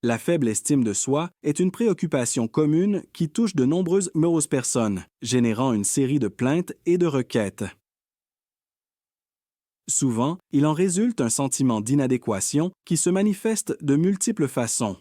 La faible estime de soi est une préoccupation commune qui touche de nombreuses personnes, générant une série de plaintes et de requêtes. Souvent, il en résulte un sentiment d'inadéquation qui se manifeste de multiples façons.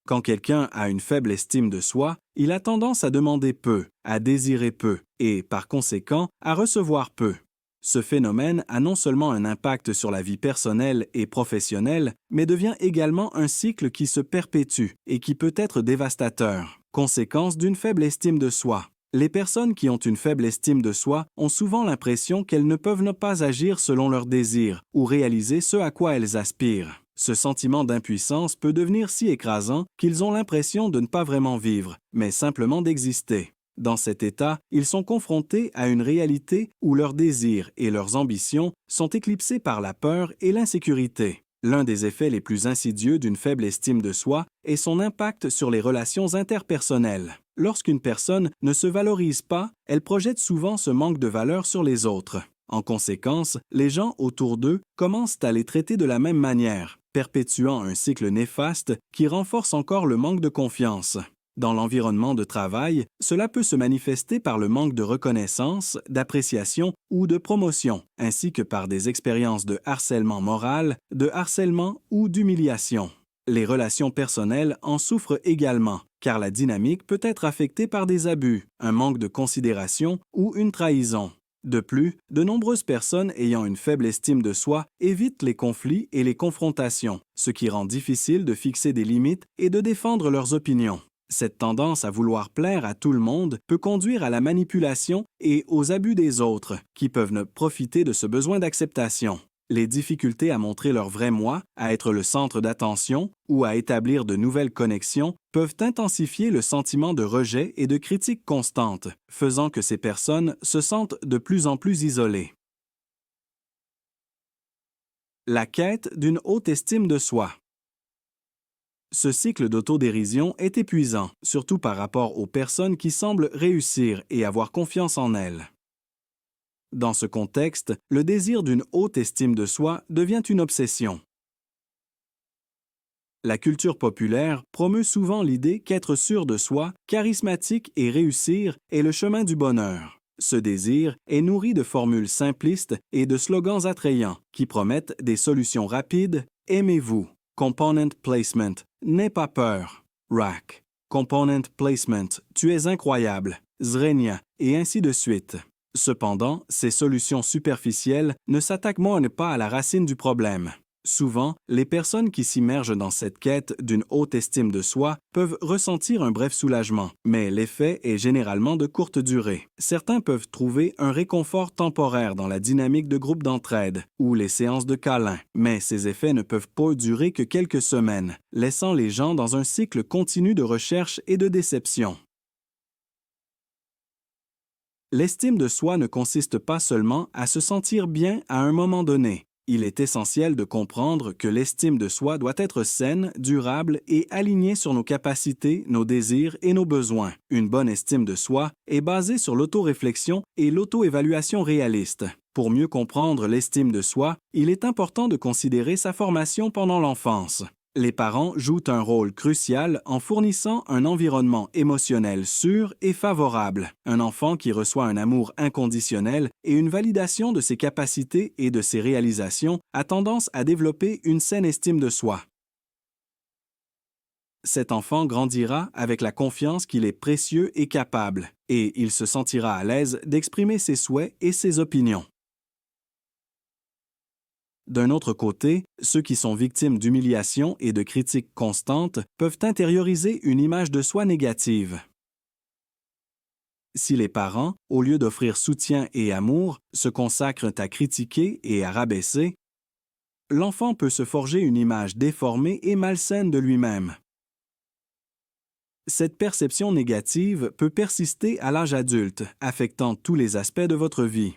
Quand quelqu'un a une faible estime de soi, il a tendance à demander peu, à désirer peu et, par conséquent, à recevoir peu. Ce phénomène a non seulement un impact sur la vie personnelle et professionnelle, mais devient également un cycle qui se perpétue et qui peut être dévastateur, conséquence d'une faible estime de soi. Les personnes qui ont une faible estime de soi ont souvent l'impression qu'elles ne peuvent ne pas agir selon leurs désirs ou réaliser ce à quoi elles aspirent. Ce sentiment d'impuissance peut devenir si écrasant qu'ils ont l'impression de ne pas vraiment vivre, mais simplement d'exister. Dans cet état, ils sont confrontés à une réalité où leurs désirs et leurs ambitions sont éclipsés par la peur et l'insécurité. L'un des effets les plus insidieux d'une faible estime de soi est son impact sur les relations interpersonnelles. Lorsqu'une personne ne se valorise pas, elle projette souvent ce manque de valeur sur les autres. En conséquence, les gens autour d'eux commencent à les traiter de la même manière, perpétuant un cycle néfaste qui renforce encore le manque de confiance. Dans l'environnement de travail, cela peut se manifester par le manque de reconnaissance, d'appréciation ou de promotion, ainsi que par des expériences de harcèlement moral, de harcèlement ou d'humiliation. Les relations personnelles en souffrent également, car la dynamique peut être affectée par des abus, un manque de considération ou une trahison. De plus, de nombreuses personnes ayant une faible estime de soi évitent les conflits et les confrontations, ce qui rend difficile de fixer des limites et de défendre leurs opinions. Cette tendance à vouloir plaire à tout le monde peut conduire à la manipulation et aux abus des autres, qui peuvent profiter de ce besoin d'acceptation. Les difficultés à montrer leur vrai moi, à être le centre d'attention ou à établir de nouvelles connexions peuvent intensifier le sentiment de rejet et de critique constante, faisant que ces personnes se sentent de plus en plus isolées. La quête d'une haute estime de soi. Ce cycle d'autodérision est épuisant, surtout par rapport aux personnes qui semblent réussir et avoir confiance en elles. Dans ce contexte, le désir d'une haute estime de soi devient une obsession. La culture populaire promeut souvent l'idée qu'être sûr de soi, charismatique et réussir est le chemin du bonheur. Ce désir est nourri de formules simplistes et de slogans attrayants qui promettent des solutions rapides. Aimez-vous. Component placement. N'aie pas peur. Rack. Component placement. Tu es incroyable. Zrenia. Et ainsi de suite. Cependant, ces solutions superficielles ne s'attaquent pas à la racine du problème. Souvent, les personnes qui s'immergent dans cette quête d'une haute estime de soi peuvent ressentir un bref soulagement, mais l'effet est généralement de courte durée. Certains peuvent trouver un réconfort temporaire dans la dynamique de groupe d'entraide ou les séances de câlins, mais ces effets ne peuvent pas durer que quelques semaines, laissant les gens dans un cycle continu de recherche et de déception. L'estime de soi ne consiste pas seulement à se sentir bien à un moment donné. Il est essentiel de comprendre que l'estime de soi doit être saine, durable et alignée sur nos capacités, nos désirs et nos besoins. Une bonne estime de soi est basée sur l'autoréflexion et l'auto-évaluation réaliste. Pour mieux comprendre l'estime de soi, il est important de considérer sa formation pendant l'enfance. Les parents jouent un rôle crucial en fournissant un environnement émotionnel sûr et favorable. Un enfant qui reçoit un amour inconditionnel et une validation de ses capacités et de ses réalisations a tendance à développer une saine estime de soi. Cet enfant grandira avec la confiance qu'il est précieux et capable, et il se sentira à l'aise d'exprimer ses souhaits et ses opinions. D'un autre côté, ceux qui sont victimes d'humiliation et de critiques constantes peuvent intérioriser une image de soi négative. Si les parents, au lieu d'offrir soutien et amour, se consacrent à critiquer et à rabaisser, l'enfant peut se forger une image déformée et malsaine de lui-même. Cette perception négative peut persister à l'âge adulte, affectant tous les aspects de votre vie.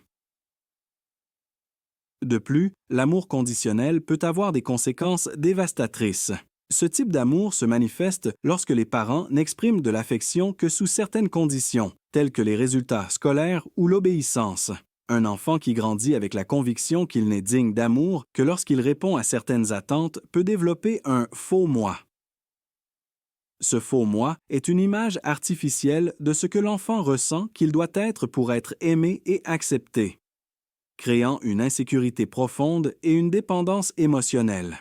De plus, l'amour conditionnel peut avoir des conséquences dévastatrices. Ce type d'amour se manifeste lorsque les parents n'expriment de l'affection que sous certaines conditions, telles que les résultats scolaires ou l'obéissance. Un enfant qui grandit avec la conviction qu'il n'est digne d'amour que lorsqu'il répond à certaines attentes peut développer un faux moi. Ce faux moi est une image artificielle de ce que l'enfant ressent qu'il doit être pour être aimé et accepté, créant une insécurité profonde et une dépendance émotionnelle.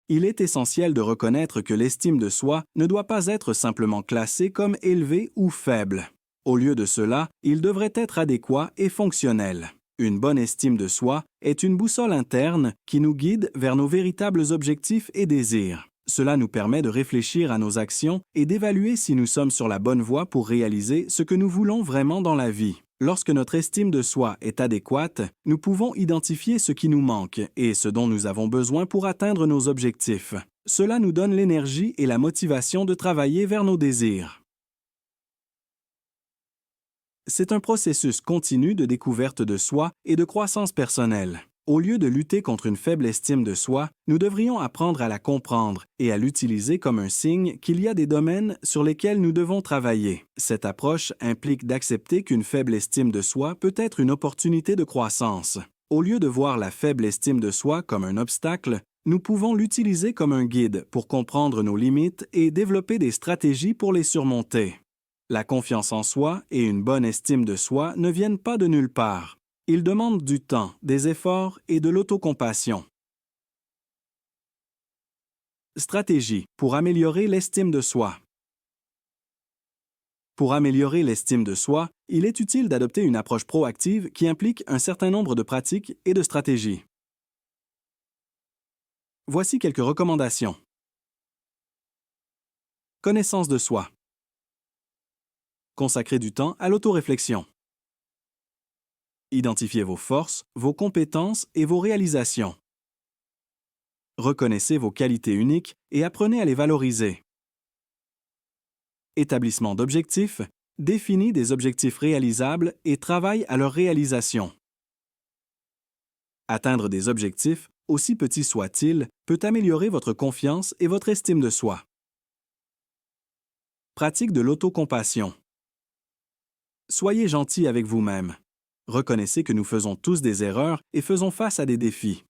Il est essentiel de reconnaître que l'estime de soi ne doit pas être simplement classée comme élevée ou faible. Au lieu de cela, il devrait être adéquat et fonctionnel. Une bonne estime de soi est une boussole interne qui nous guide vers nos véritables objectifs et désirs. Cela nous permet de réfléchir à nos actions et d'évaluer si nous sommes sur la bonne voie pour réaliser ce que nous voulons vraiment dans la vie. Lorsque notre estime de soi est adéquate, nous pouvons identifier ce qui nous manque et ce dont nous avons besoin pour atteindre nos objectifs. Cela nous donne l'énergie et la motivation de travailler vers nos désirs. C'est un processus continu de découverte de soi et de croissance personnelle. Au lieu de lutter contre une faible estime de soi, nous devrions apprendre à la comprendre et à l'utiliser comme un signe qu'il y a des domaines sur lesquels nous devons travailler. Cette approche implique d'accepter qu'une faible estime de soi peut être une opportunité de croissance. Au lieu de voir la faible estime de soi comme un obstacle, nous pouvons l'utiliser comme un guide pour comprendre nos limites et développer des stratégies pour les surmonter. La confiance en soi et une bonne estime de soi ne viennent pas de nulle part. Ils demandent du temps, des efforts et de l'autocompassion. Stratégie pour améliorer l'estime de soi. Pour améliorer l'estime de soi, il est utile d'adopter une approche proactive qui implique un certain nombre de pratiques et de stratégies. Voici quelques recommandations. Connaissance de soi. Consacrez du temps à l'autoréflexion. Identifiez vos forces, vos compétences et vos réalisations. Reconnaissez vos qualités uniques et apprenez à les valoriser. Établissement d'objectifs. Définis des objectifs réalisables et travaille à leur réalisation. Atteindre des objectifs, aussi petits soient-ils, peut améliorer votre confiance et votre estime de soi. Pratique de l'autocompassion. Soyez gentil avec vous-même. Reconnaissez que nous faisons tous des erreurs et faisons face à des défis.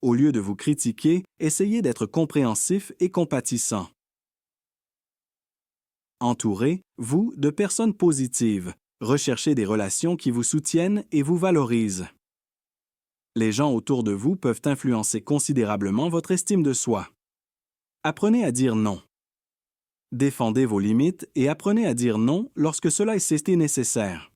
Au lieu de vous critiquer, essayez d'être compréhensif et compatissant. Entourez-vous de personnes positives. Recherchez des relations qui vous soutiennent et vous valorisent. Les gens autour de vous peuvent influencer considérablement votre estime de soi. Apprenez à dire non. Défendez vos limites et apprenez à dire non lorsque cela est nécessaire.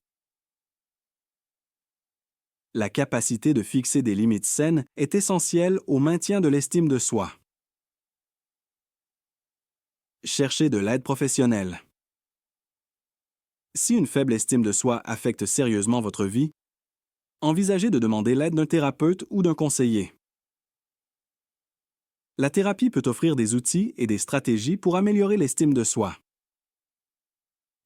La capacité de fixer des limites saines est essentielle au maintien de l'estime de soi. Cherchez de l'aide professionnelle. Si une faible estime de soi affecte sérieusement votre vie, envisagez de demander l'aide d'un thérapeute ou d'un conseiller. La thérapie peut offrir des outils et des stratégies pour améliorer l'estime de soi.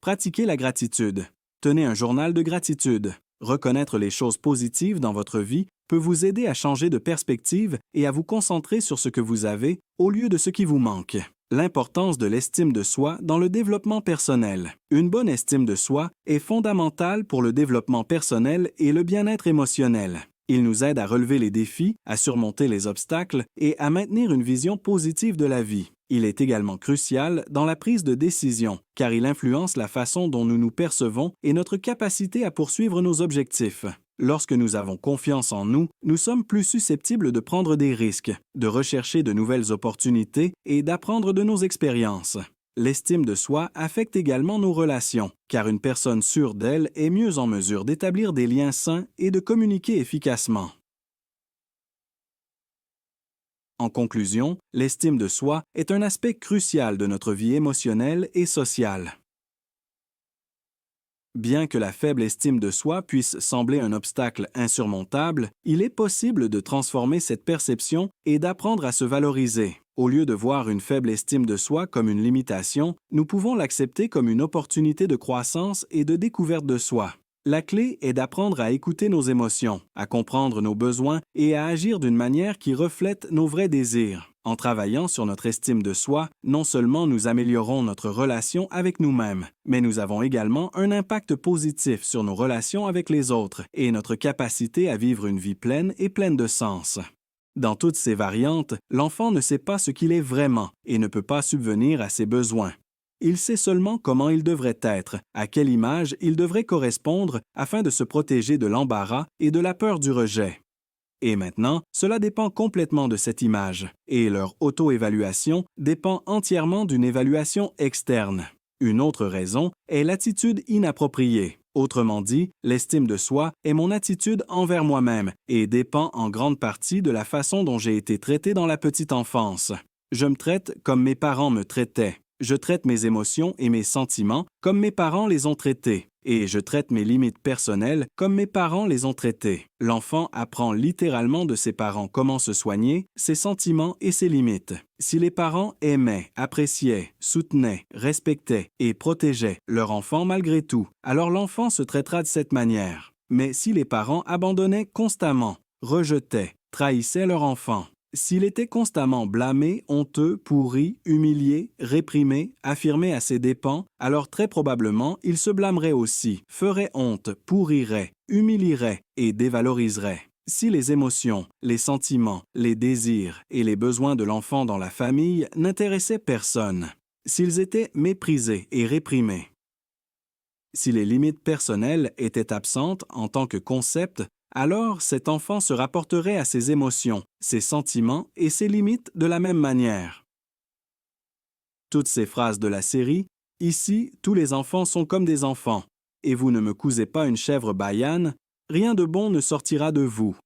Pratiquez la gratitude. Tenez un journal de gratitude. Reconnaître les choses positives dans votre vie peut vous aider à changer de perspective et à vous concentrer sur ce que vous avez au lieu de ce qui vous manque. L'importance de l'estime de soi dans le développement personnel. Une bonne estime de soi est fondamentale pour le développement personnel et le bien-être émotionnel. Il nous aide à relever les défis, à surmonter les obstacles et à maintenir une vision positive de la vie. Il est également crucial dans la prise de décision, car il influence la façon dont nous nous percevons et notre capacité à poursuivre nos objectifs. Lorsque nous avons confiance en nous, nous sommes plus susceptibles de prendre des risques, de rechercher de nouvelles opportunités et d'apprendre de nos expériences. L'estime de soi affecte également nos relations, car une personne sûre d'elle est mieux en mesure d'établir des liens sains et de communiquer efficacement. En conclusion, l'estime de soi est un aspect crucial de notre vie émotionnelle et sociale. Bien que la faible estime de soi puisse sembler un obstacle insurmontable, il est possible de transformer cette perception et d'apprendre à se valoriser. Au lieu de voir une faible estime de soi comme une limitation, nous pouvons l'accepter comme une opportunité de croissance et de découverte de soi. La clé est d'apprendre à écouter nos émotions, à comprendre nos besoins et à agir d'une manière qui reflète nos vrais désirs. En travaillant sur notre estime de soi, non seulement nous améliorons notre relation avec nous-mêmes, mais nous avons également un impact positif sur nos relations avec les autres et notre capacité à vivre une vie pleine et pleine de sens. Dans toutes ces variantes, l'enfant ne sait pas ce qu'il est vraiment et ne peut pas subvenir à ses besoins. Il sait seulement comment il devrait être, à quelle image il devrait correspondre afin de se protéger de l'embarras et de la peur du rejet. Et maintenant, cela dépend complètement de cette image, et leur auto-évaluation dépend entièrement d'une évaluation externe. Une autre raison est l'attitude inappropriée. Autrement dit, l'estime de soi est mon attitude envers moi-même et dépend en grande partie de la façon dont j'ai été traité dans la petite enfance. Je me traite comme mes parents me traitaient. Je traite mes émotions et mes sentiments comme mes parents les ont traités, et je traite mes limites personnelles comme mes parents les ont traitées. L'enfant apprend littéralement de ses parents comment se soigner, ses sentiments et ses limites. Si les parents aimaient, appréciaient, soutenaient, respectaient et protégeaient leur enfant malgré tout, alors l'enfant se traitera de cette manière. Mais si les parents abandonnaient constamment, rejetaient, trahissaient leur enfant, s'il était constamment blâmé, honteux, pourri, humilié, réprimé, affirmé à ses dépens, alors très probablement il se blâmerait aussi, ferait honte, pourrirait, humilierait et dévaloriserait. Si les émotions, les sentiments, les désirs et les besoins de l'enfant dans la famille n'intéressaient personne, s'ils étaient méprisés et réprimés, si les limites personnelles étaient absentes en tant que concept, alors cet enfant se rapporterait à ses émotions, ses sentiments et ses limites de la même manière. Toutes ces phrases de la série « Ici, tous les enfants sont comme des enfants, et vous ne me cousez pas une chèvre baiane, rien de bon ne sortira de vous. »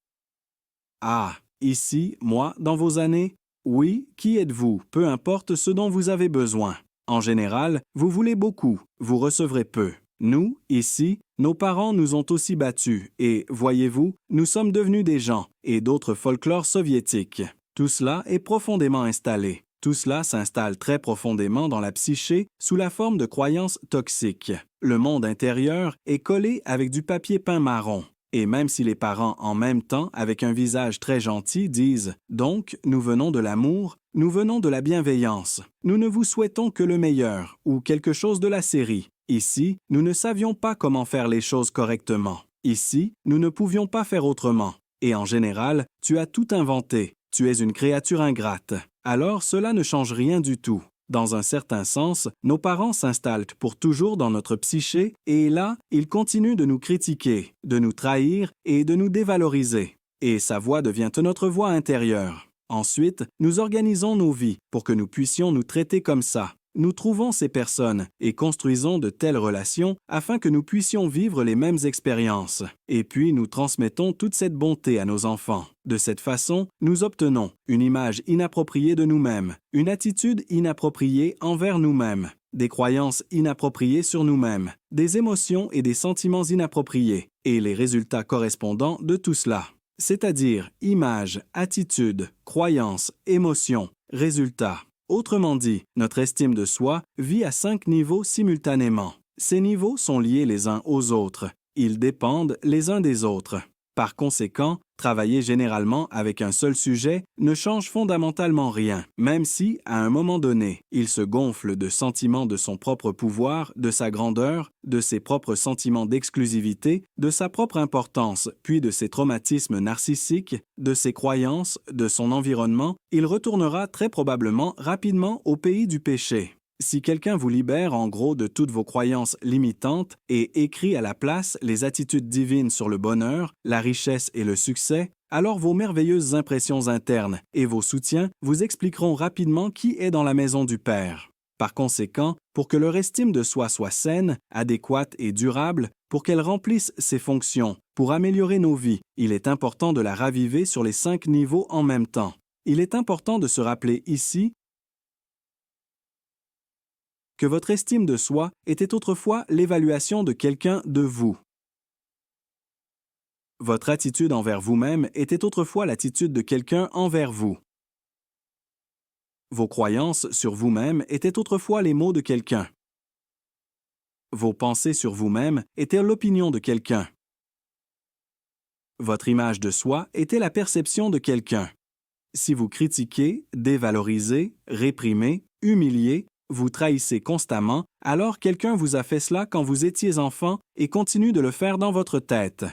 Ah, ici, moi, dans vos années, oui, qui êtes-vous, peu importe ce dont vous avez besoin. En général, vous voulez beaucoup, vous recevrez peu. Nous, ici, nos parents nous ont aussi battus et, voyez-vous, nous sommes devenus des gens et d'autres folklores soviétiques. Tout cela est profondément installé. Tout cela s'installe très profondément dans la psyché sous la forme de croyances toxiques. Le monde intérieur est collé avec du papier peint marron. Et même si les parents, en même temps, avec un visage très gentil, disent « Donc, nous venons de l'amour, nous venons de la bienveillance, nous ne vous souhaitons que le meilleur » ou quelque chose de la série. Ici, nous ne savions pas comment faire les choses correctement. Ici, nous ne pouvions pas faire autrement. Et en général, tu as tout inventé. Tu es une créature ingrate. Alors, cela ne change rien du tout. Dans un certain sens, nos parents s'installent pour toujours dans notre psyché et là, ils continuent de nous critiquer, de nous trahir et de nous dévaloriser. Et sa voix devient notre voix intérieure. Ensuite, nous organisons nos vies pour que nous puissions nous traiter comme ça. Nous trouvons ces personnes et construisons de telles relations afin que nous puissions vivre les mêmes expériences. Et puis nous transmettons toute cette bonté à nos enfants. De cette façon, nous obtenons une image inappropriée de nous-mêmes, une attitude inappropriée envers nous-mêmes, des croyances inappropriées sur nous-mêmes, des émotions et des sentiments inappropriés, et les résultats correspondants de tout cela. C'est-à-dire image, attitude, croyances, émotions, résultats. Autrement dit, notre estime de soi vit à 5 niveaux simultanément. Ces niveaux sont liés les uns aux autres. Ils dépendent les uns des autres. Par conséquent, travailler généralement avec un seul sujet ne change fondamentalement rien, même si, à un moment donné, il se gonfle de sentiments de son propre pouvoir, de sa grandeur, de ses propres sentiments d'exclusivité, de sa propre importance, puis de ses traumatismes narcissiques, de ses croyances, de son environnement, il retournera très probablement rapidement au pays du péché. Si quelqu'un vous libère en gros de toutes vos croyances limitantes et écrit à la place les attitudes divines sur le bonheur, la richesse et le succès, alors vos merveilleuses impressions internes et vos soutiens vous expliqueront rapidement qui est dans la maison du Père. Par conséquent, pour que leur estime de soi soit saine, adéquate et durable, pour qu'elle remplisse ses fonctions, pour améliorer nos vies, il est important de la raviver sur les 5 niveaux en même temps. Il est important de se rappeler ici que votre estime de soi était autrefois l'évaluation de quelqu'un de vous. Votre attitude envers vous-même était autrefois l'attitude de quelqu'un envers vous. Vos croyances sur vous-même étaient autrefois les mots de quelqu'un. Vos pensées sur vous-même étaient l'opinion de quelqu'un. Votre image de soi était la perception de quelqu'un. Si vous critiquez, dévalorisez, réprimez, humiliez, vous trahissez constamment, alors quelqu'un vous a fait cela quand vous étiez enfant et continue de le faire dans votre tête.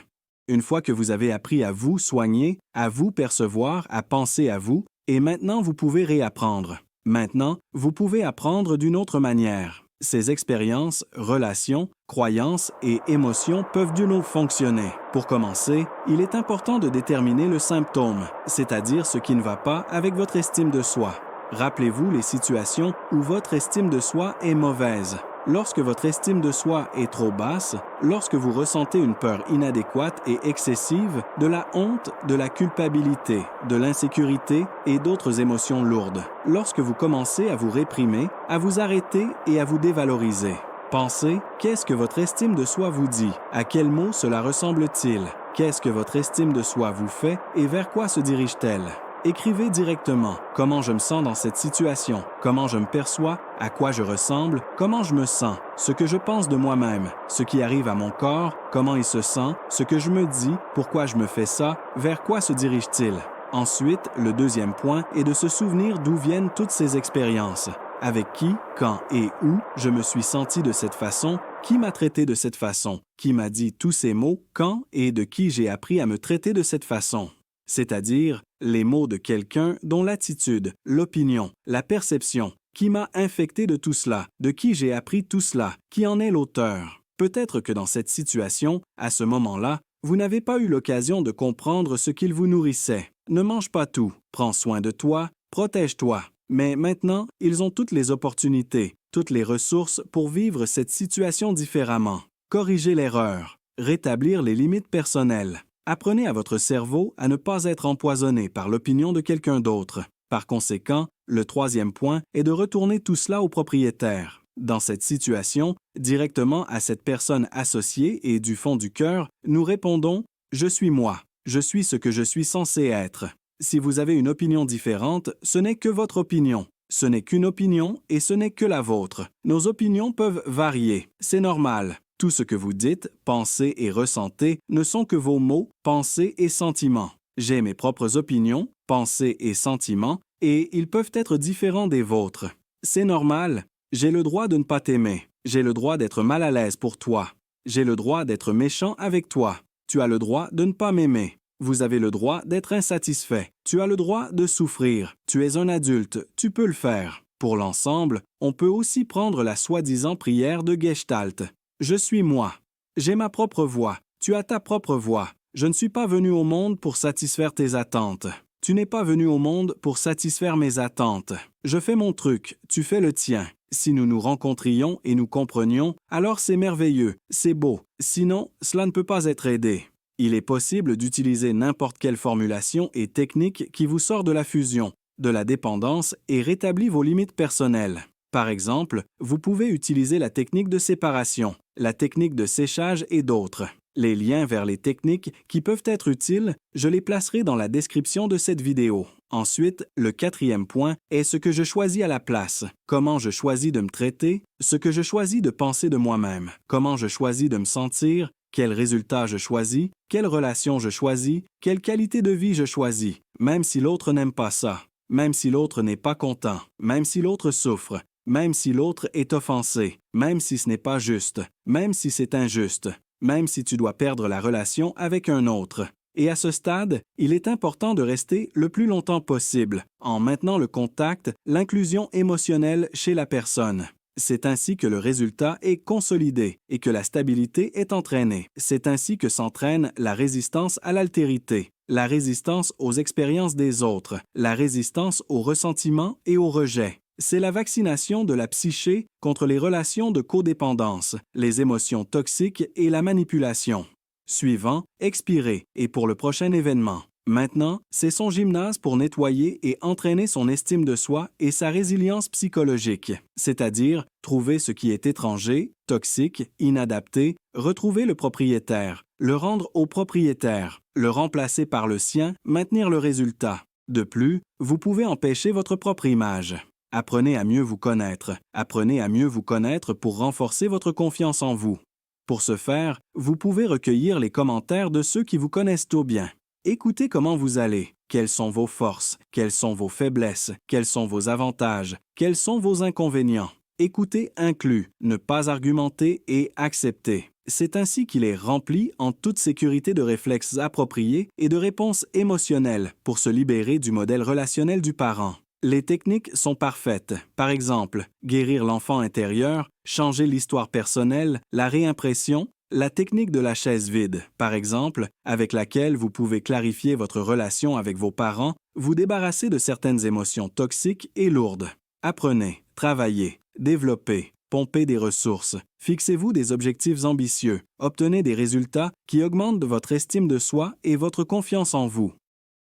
Une fois que vous avez appris à vous soigner, à vous percevoir, à penser à vous, et maintenant vous pouvez réapprendre. Maintenant, vous pouvez apprendre d'une autre manière. Ces expériences, relations, croyances et émotions peuvent de nouveau fonctionner. Pour commencer, il est important de déterminer le symptôme, c'est-à-dire ce qui ne va pas avec votre estime de soi. Rappelez-vous les situations où votre estime de soi est mauvaise. Lorsque votre estime de soi est trop basse, lorsque vous ressentez une peur inadéquate et excessive, de la honte, de la culpabilité, de l'insécurité et d'autres émotions lourdes, lorsque vous commencez à vous réprimer, à vous arrêter et à vous dévaloriser. Pensez, qu'est-ce que votre estime de soi vous dit? À quels mots cela ressemble-t-il? Qu'est-ce que votre estime de soi vous fait et vers quoi se dirige-t-elle? Écrivez directement comment je me sens dans cette situation, comment je me perçois, à quoi je ressemble, comment je me sens, ce que je pense de moi-même, ce qui arrive à mon corps, comment il se sent, ce que je me dis, pourquoi je me fais ça, vers quoi se dirige-t-il. Ensuite, le deuxième point est de se souvenir d'où viennent toutes ces expériences. Avec qui, quand et où je me suis senti de cette façon, qui m'a traité de cette façon, qui m'a dit tous ces mots, quand et de qui j'ai appris à me traiter de cette façon. C'est-à-dire les mots de quelqu'un dont l'attitude, l'opinion, la perception, qui m'a infecté de tout cela, de qui j'ai appris tout cela, qui en est l'auteur. Peut-être que dans cette situation, à ce moment-là, vous n'avez pas eu l'occasion de comprendre ce qu'il vous nourrissait. Ne mange pas tout, prends soin de toi, protège-toi. Mais maintenant, ils ont toutes les opportunités, toutes les ressources pour vivre cette situation différemment. Corriger l'erreur, rétablir les limites personnelles. Apprenez à votre cerveau à ne pas être empoisonné par l'opinion de quelqu'un d'autre. Par conséquent, le troisième point est de retourner tout cela au propriétaire. Dans cette situation, directement à cette personne associée et du fond du cœur, nous répondons « Je suis moi, je suis ce que je suis censé être ». Si vous avez une opinion différente, ce n'est que votre opinion. Ce n'est qu'une opinion et ce n'est que la vôtre. Nos opinions peuvent varier, c'est normal. Tout ce que vous dites, pensez et ressentez ne sont que vos mots, pensées et sentiments. J'ai mes propres opinions, pensées et sentiments, et ils peuvent être différents des vôtres. C'est normal. J'ai le droit de ne pas t'aimer. J'ai le droit d'être mal à l'aise pour toi. J'ai le droit d'être méchant avec toi. Tu as le droit de ne pas m'aimer. Vous avez le droit d'être insatisfait. Tu as le droit de souffrir. Tu es un adulte. Tu peux le faire. Pour l'ensemble, on peut aussi prendre la soi-disant prière de Gestalt. Je suis moi. J'ai ma propre voix. Tu as ta propre voix. Je ne suis pas venu au monde pour satisfaire tes attentes. Tu n'es pas venu au monde pour satisfaire mes attentes. Je fais mon truc, tu fais le tien. Si nous nous rencontrions et nous comprenions, alors c'est merveilleux, c'est beau. Sinon, cela ne peut pas être aidé. Il est possible d'utiliser n'importe quelle formulation et technique qui vous sort de la fusion, de la dépendance et rétablit vos limites personnelles. Par exemple, vous pouvez utiliser la technique de séparation, la technique de séchage et d'autres. Les liens vers les techniques qui peuvent être utiles, je les placerai dans la description de cette vidéo. Ensuite, le quatrième point est ce que je choisis à la place. Comment je choisis de me traiter, ce que je choisis de penser de moi-même. Comment je choisis de me sentir, quels résultats je choisis, quelle relation je choisis, quelle qualité de vie je choisis, même si l'autre n'aime pas ça, même si l'autre n'est pas content, même si l'autre souffre, même si l'autre est offensé, même si ce n'est pas juste, même si c'est injuste, même si tu dois perdre la relation avec un autre. Et à ce stade, il est important de rester le plus longtemps possible, en maintenant le contact, l'inclusion émotionnelle chez la personne. C'est ainsi que le résultat est consolidé et que la stabilité est entraînée. C'est ainsi que s'entraîne la résistance à l'altérité, la résistance aux expériences des autres, la résistance au ressentiment et au rejet. C'est la vaccination de la psyché contre les relations de codépendance, les émotions toxiques et la manipulation. Suivant, expirer et pour le prochain événement. Maintenant, c'est son gymnase pour nettoyer et entraîner son estime de soi et sa résilience psychologique, c'est-à-dire trouver ce qui est étranger, toxique, inadapté, retrouver le propriétaire, le rendre au propriétaire, le remplacer par le sien, maintenir le résultat. De plus, vous pouvez empêcher votre propre image. Apprenez à mieux vous connaître. Apprenez à mieux vous connaître pour renforcer votre confiance en vous. Pour ce faire, vous pouvez recueillir les commentaires de ceux qui vous connaissent tout bien. Écoutez comment vous allez, quelles sont vos forces, quelles sont vos faiblesses, quels sont vos avantages, quels sont vos inconvénients. Écoutez inclut, ne pas argumenter et accepter. C'est ainsi qu'il est rempli en toute sécurité de réflexes appropriés et de réponses émotionnelles pour se libérer du modèle relationnel du parent. Les techniques sont parfaites. Par exemple, guérir l'enfant intérieur, changer l'histoire personnelle, la réimpression, la technique de la chaise vide, par exemple, avec laquelle vous pouvez clarifier votre relation avec vos parents, vous débarrasser de certaines émotions toxiques et lourdes. Apprenez, travaillez, développez, pompez des ressources, fixez-vous des objectifs ambitieux, obtenez des résultats qui augmentent votre estime de soi et votre confiance en vous.